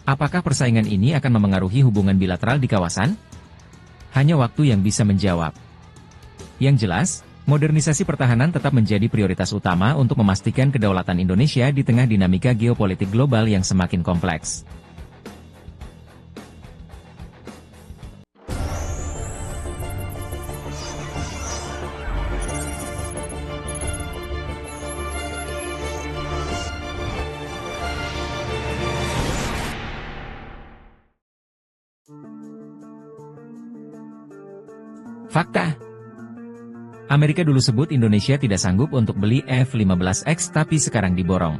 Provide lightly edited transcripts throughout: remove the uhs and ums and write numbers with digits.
Apakah persaingan ini akan memengaruhi hubungan bilateral di kawasan? Hanya waktu yang bisa menjawab. Yang jelas, modernisasi pertahanan tetap menjadi prioritas utama untuk memastikan kedaulatan Indonesia di tengah dinamika geopolitik global yang semakin kompleks. Fakta: Amerika dulu sebut Indonesia tidak sanggup untuk beli F-15X tapi sekarang diborong.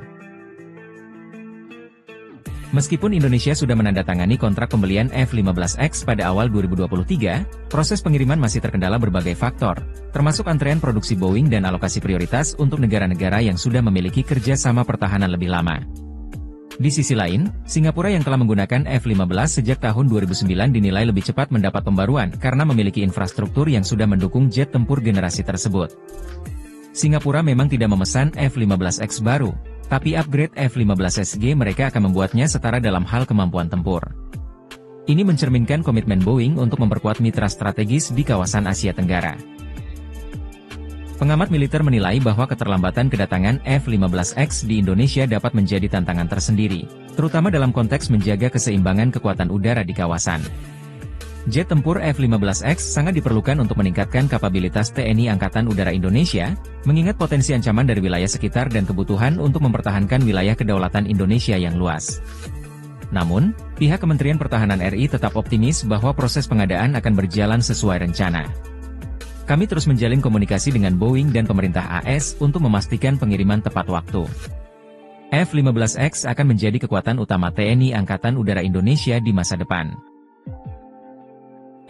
Meskipun Indonesia sudah menandatangani kontrak pembelian F-15X pada awal 2023, proses pengiriman masih terkendala berbagai faktor, termasuk antrean produksi Boeing dan alokasi prioritas untuk negara-negara yang sudah memiliki kerjasama pertahanan lebih lama. Di sisi lain, Singapura yang telah menggunakan F-15 sejak tahun 2009 dinilai lebih cepat mendapat pembaruan karena memiliki infrastruktur yang sudah mendukung jet tempur generasi tersebut. Singapura memang tidak memesan F-15X baru, tapi upgrade F-15SG mereka akan membuatnya setara dalam hal kemampuan tempur. Ini mencerminkan komitmen Boeing untuk memperkuat mitra strategis di kawasan Asia Tenggara. Pengamat militer menilai bahwa keterlambatan kedatangan F-15X di Indonesia dapat menjadi tantangan tersendiri, terutama dalam konteks menjaga keseimbangan kekuatan udara di kawasan. Jet tempur F-15X sangat diperlukan untuk meningkatkan kapabilitas TNI Angkatan Udara Indonesia, mengingat potensi ancaman dari wilayah sekitar dan kebutuhan untuk mempertahankan wilayah kedaulatan Indonesia yang luas. Namun, pihak Kementerian Pertahanan RI tetap optimis bahwa proses pengadaan akan berjalan sesuai rencana. Kami terus menjalin komunikasi dengan Boeing dan pemerintah AS untuk memastikan pengiriman tepat waktu. F-15X akan menjadi kekuatan utama TNI Angkatan Udara Indonesia di masa depan.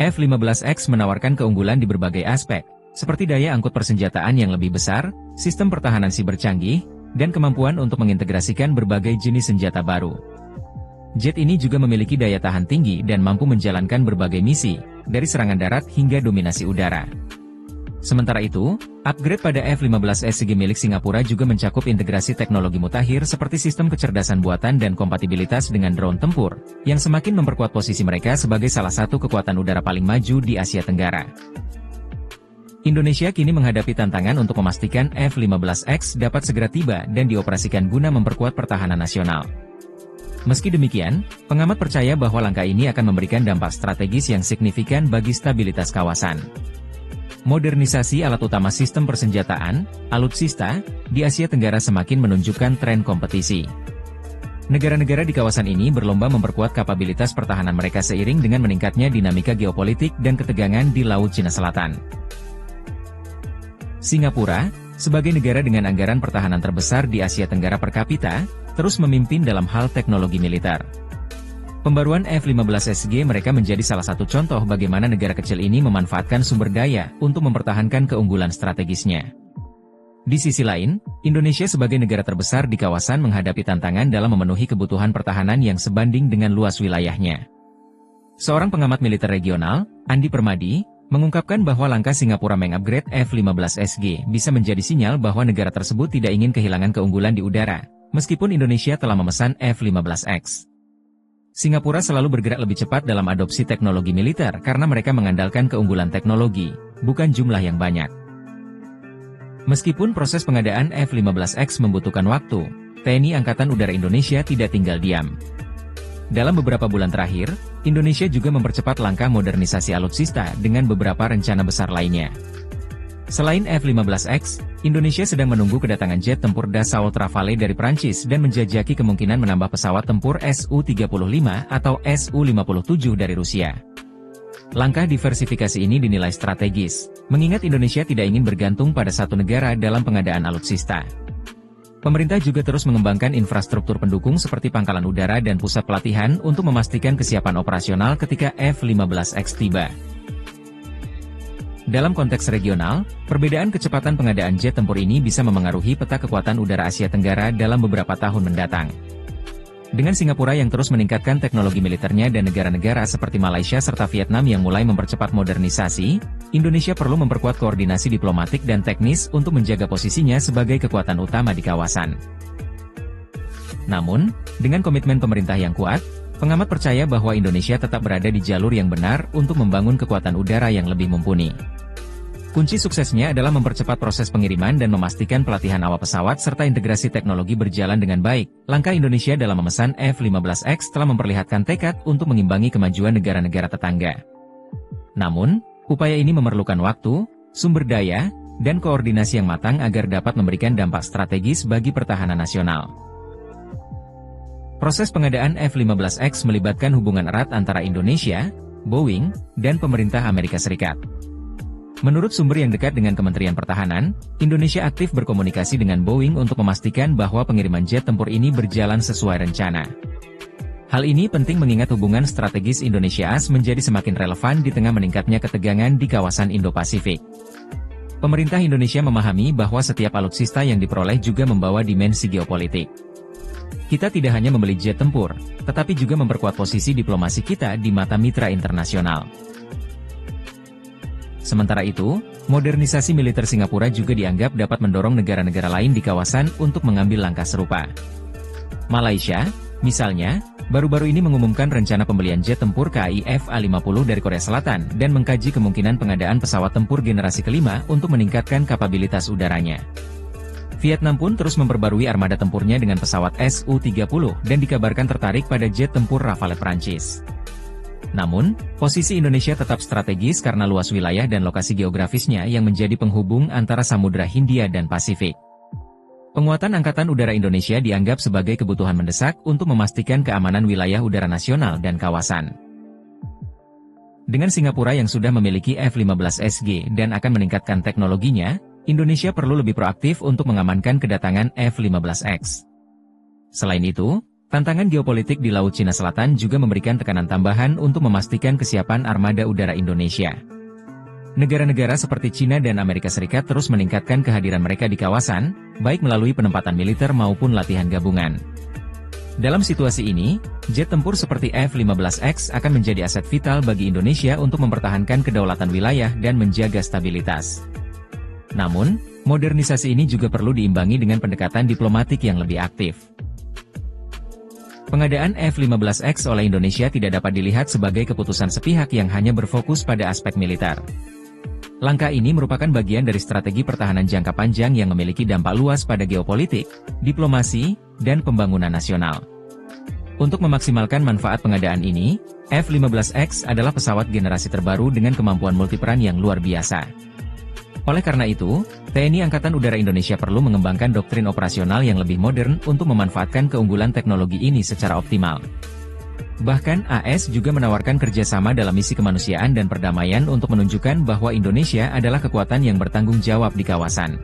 F-15X menawarkan keunggulan di berbagai aspek, seperti daya angkut persenjataan yang lebih besar, sistem pertahanan siber canggih, dan kemampuan untuk mengintegrasikan berbagai jenis senjata baru. Jet ini juga memiliki daya tahan tinggi dan mampu menjalankan berbagai misi, dari serangan darat hingga dominasi udara. Sementara itu, upgrade pada F-15SG milik Singapura juga mencakup integrasi teknologi mutakhir seperti sistem kecerdasan buatan dan kompatibilitas dengan drone tempur, yang semakin memperkuat posisi mereka sebagai salah satu kekuatan udara paling maju di Asia Tenggara. Indonesia kini menghadapi tantangan untuk memastikan F-15X dapat segera tiba dan dioperasikan guna memperkuat pertahanan nasional. Meski demikian, pengamat percaya bahwa langkah ini akan memberikan dampak strategis yang signifikan bagi stabilitas kawasan. Modernisasi alat utama sistem persenjataan, alutsista, di Asia Tenggara semakin menunjukkan tren kompetisi. Negara-negara di kawasan ini berlomba memperkuat kapabilitas pertahanan mereka seiring dengan meningkatnya dinamika geopolitik dan ketegangan di Laut Cina Selatan. Singapura, sebagai negara dengan anggaran pertahanan terbesar di Asia Tenggara per kapita, terus memimpin dalam hal teknologi militer. Pembaruan F-15SG mereka menjadi salah satu contoh bagaimana negara kecil ini memanfaatkan sumber daya untuk mempertahankan keunggulan strategisnya. Di sisi lain, Indonesia sebagai negara terbesar di kawasan menghadapi tantangan dalam memenuhi kebutuhan pertahanan yang sebanding dengan luas wilayahnya. Seorang pengamat militer regional, Andi Permadi, mengungkapkan bahwa langkah Singapura mengupgrade F-15SG bisa menjadi sinyal bahwa negara tersebut tidak ingin kehilangan keunggulan di udara, meskipun Indonesia telah memesan F-15X. Singapura selalu bergerak lebih cepat dalam adopsi teknologi militer karena mereka mengandalkan keunggulan teknologi, bukan jumlah yang banyak. Meskipun proses pengadaan F-15X membutuhkan waktu, TNI Angkatan Udara Indonesia tidak tinggal diam. Dalam beberapa bulan terakhir, Indonesia juga mempercepat langkah modernisasi alutsista dengan beberapa rencana besar lainnya. Selain F-15X, Indonesia sedang menunggu kedatangan jet tempur Dassault Rafale dari Prancis dan menjajaki kemungkinan menambah pesawat tempur Su-35 atau Su-57 dari Rusia. Langkah diversifikasi ini dinilai strategis, mengingat Indonesia tidak ingin bergantung pada satu negara dalam pengadaan alutsista. Pemerintah juga terus mengembangkan infrastruktur pendukung seperti pangkalan udara dan pusat pelatihan untuk memastikan kesiapan operasional ketika F-15X tiba. Dalam konteks regional, perbedaan kecepatan pengadaan jet tempur ini bisa memengaruhi peta kekuatan udara Asia Tenggara dalam beberapa tahun mendatang. Dengan Singapura yang terus meningkatkan teknologi militernya dan negara-negara seperti Malaysia serta Vietnam yang mulai mempercepat modernisasi, Indonesia perlu memperkuat koordinasi diplomatik dan teknis untuk menjaga posisinya sebagai kekuatan utama di kawasan. Namun, dengan komitmen pemerintah yang kuat, Pengamat percaya bahwa Indonesia tetap berada di jalur yang benar untuk membangun kekuatan udara yang lebih mumpuni. Kunci suksesnya adalah mempercepat proses pengiriman dan memastikan pelatihan awak pesawat serta integrasi teknologi berjalan dengan baik. Langkah Indonesia dalam memesan F-15X telah memperlihatkan tekad untuk mengimbangi kemajuan negara-negara tetangga. Namun, upaya ini memerlukan waktu, sumber daya, dan koordinasi yang matang agar dapat memberikan dampak strategis bagi pertahanan nasional. Proses pengadaan F-15X melibatkan hubungan erat antara Indonesia, Boeing, dan pemerintah Amerika Serikat. Menurut sumber yang dekat dengan Kementerian Pertahanan, Indonesia aktif berkomunikasi dengan Boeing untuk memastikan bahwa pengiriman jet tempur ini berjalan sesuai rencana. Hal ini penting mengingat hubungan strategis Indonesia-AS menjadi semakin relevan di tengah meningkatnya ketegangan di kawasan Indo-Pasifik. Pemerintah Indonesia memahami bahwa setiap alutsista yang diperoleh juga membawa dimensi geopolitik. Kita tidak hanya membeli jet tempur, tetapi juga memperkuat posisi diplomasi kita di mata mitra internasional. Sementara itu, modernisasi militer Singapura juga dianggap dapat mendorong negara-negara lain di kawasan untuk mengambil langkah serupa. Malaysia, misalnya, baru-baru ini mengumumkan rencana pembelian jet tempur KAI FA-50 dari Korea Selatan dan mengkaji kemungkinan pengadaan pesawat tempur generasi kelima untuk meningkatkan kapabilitas udaranya. Vietnam pun terus memperbarui armada tempurnya dengan pesawat Su-30 dan dikabarkan tertarik pada jet tempur Rafale Prancis. Namun, posisi Indonesia tetap strategis karena luas wilayah dan lokasi geografisnya yang menjadi penghubung antara Samudra Hindia dan Pasifik. Penguatan Angkatan Udara Indonesia dianggap sebagai kebutuhan mendesak untuk memastikan keamanan wilayah udara nasional dan kawasan. Dengan Singapura yang sudah memiliki F-15SG dan akan meningkatkan teknologinya, Indonesia perlu lebih proaktif untuk mengamankan kedatangan F-15X. Selain itu, tantangan geopolitik di Laut Cina Selatan juga memberikan tekanan tambahan untuk memastikan kesiapan armada udara Indonesia. Negara-negara seperti China dan Amerika Serikat terus meningkatkan kehadiran mereka di kawasan, baik melalui penempatan militer maupun latihan gabungan. Dalam situasi ini, jet tempur seperti F-15X akan menjadi aset vital bagi Indonesia untuk mempertahankan kedaulatan wilayah dan menjaga stabilitas. Namun, modernisasi ini juga perlu diimbangi dengan pendekatan diplomatik yang lebih aktif. Pengadaan F-15X oleh Indonesia tidak dapat dilihat sebagai keputusan sepihak yang hanya berfokus pada aspek militer. Langkah ini merupakan bagian dari strategi pertahanan jangka panjang yang memiliki dampak luas pada geopolitik, diplomasi, dan pembangunan nasional. Untuk memaksimalkan manfaat pengadaan ini, F-15X adalah pesawat generasi terbaru dengan kemampuan multiperan yang luar biasa. Oleh karena itu, TNI Angkatan Udara Indonesia perlu mengembangkan doktrin operasional yang lebih modern untuk memanfaatkan keunggulan teknologi ini secara optimal. Bahkan AS juga menawarkan kerjasama dalam misi kemanusiaan dan perdamaian untuk menunjukkan bahwa Indonesia adalah kekuatan yang bertanggung jawab di kawasan.